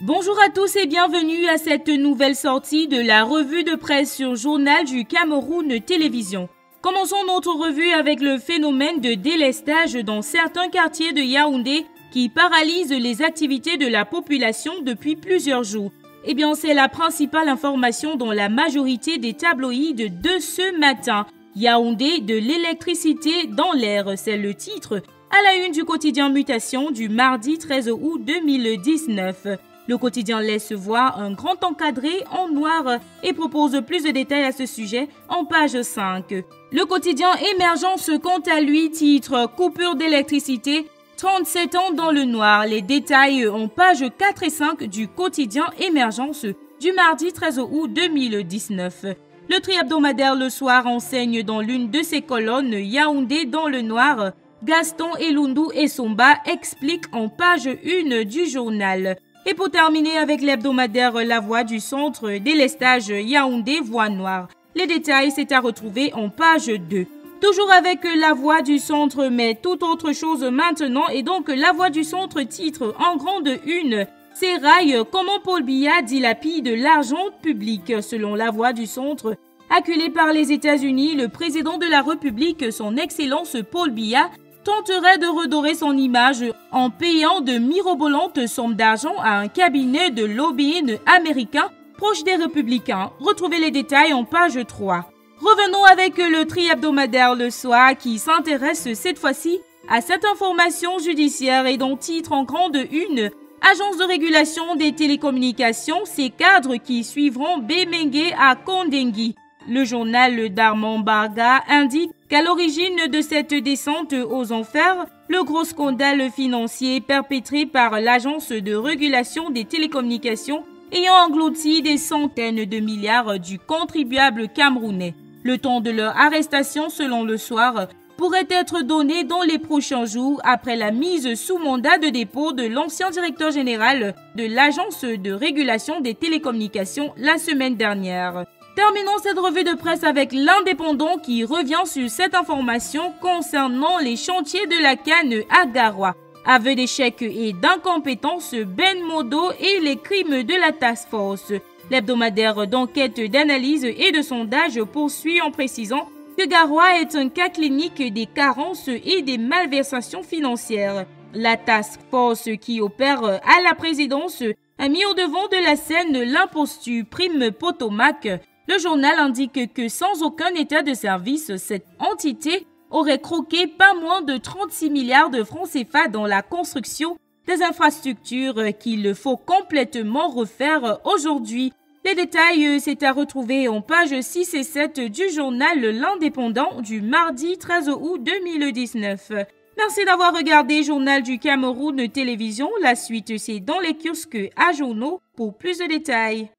Bonjour à tous et bienvenue à cette nouvelle sortie de la revue de presse sur Journal du Cameroun Télévision. Commençons notre revue avec le phénomène de délestage dans certains quartiers de Yaoundé qui paralyse les activités de la population depuis plusieurs jours. Eh bien, c'est la principale information dans la majorité des tabloïds de ce matin. Yaoundé, de l'électricité dans l'air, c'est le titre à la une du quotidien Mutation du mardi 13 août 2019. Le quotidien laisse voir un grand encadré en noir et propose plus de détails à ce sujet en page 5. Le quotidien Émergence, quant à lui, titre « Coupure d'électricité, 37 ans dans le noir ». Les détails en page 4 et 5 du quotidien Émergence du mardi 13 août 2019. Le tri-hebdomadaire Le Soir enseigne dans l'une de ses colonnes « Yaoundé dans le noir ». Gaston Elundou et Somba expliquent en page 1 du journal. Et pour terminer avec l'hebdomadaire La Voix du Centre, délestage Yaoundé Voix Noire. Les détails, c'est à retrouver en page 2. Toujours avec La Voix du Centre, mais toute autre chose maintenant. Et donc La Voix du Centre titre en grande une « Sérail, comment Paul Biya dilapide l'argent public ». Selon La Voix du Centre, acculé par les États-Unis, le président de la République, son Excellence Paul Biya, tenterait de redorer son image en payant de mirobolantes sommes d'argent à un cabinet de lobbying américain proche des Républicains. Retrouvez les détails en page 3. Revenons avec le tri-hebdomadaire Le Soir qui s'intéresse cette fois-ci à cette information judiciaire et dont titre en grande une « Agence de régulation des télécommunications, ces cadres qui suivront Bemengue à Kondengui ». Le journal d'Armand Barga indique qu'à l'origine de cette descente aux enfers, le gros scandale financier perpétré par l'Agence de régulation des télécommunications ayant englouti des centaines de milliards du contribuable camerounais. Le temps de leur arrestation, selon Le Soir, pourrait être donné dans les prochains jours après la mise sous mandat de dépôt de l'ancien directeur général de l'Agence de régulation des télécommunications la semaine dernière. Terminons cette revue de presse avec l'Indépendant qui revient sur cette information concernant les chantiers de la canne à Garoua. Aveu d'échec et d'incompétence, Ben Modo et les crimes de la task force. L'hebdomadaire d'enquête, d'analyse et de sondage poursuit en précisant que Garoua est un cas clinique des carences et des malversations financières. La task force qui opère à la présidence a mis au devant de la scène l'imposture Prime Potomac. Le journal indique que sans aucun état de service, cette entité aurait croqué pas moins de 36 milliards de francs CFA dans la construction des infrastructures qu'il faut complètement refaire aujourd'hui. Les détails, c'est à retrouver en pages 6 et 7 du journal L'Indépendant du mardi 13 août 2019. Merci d'avoir regardé Journal du Cameroun Télévision. La suite, c'est dans les kiosques à journaux pour plus de détails.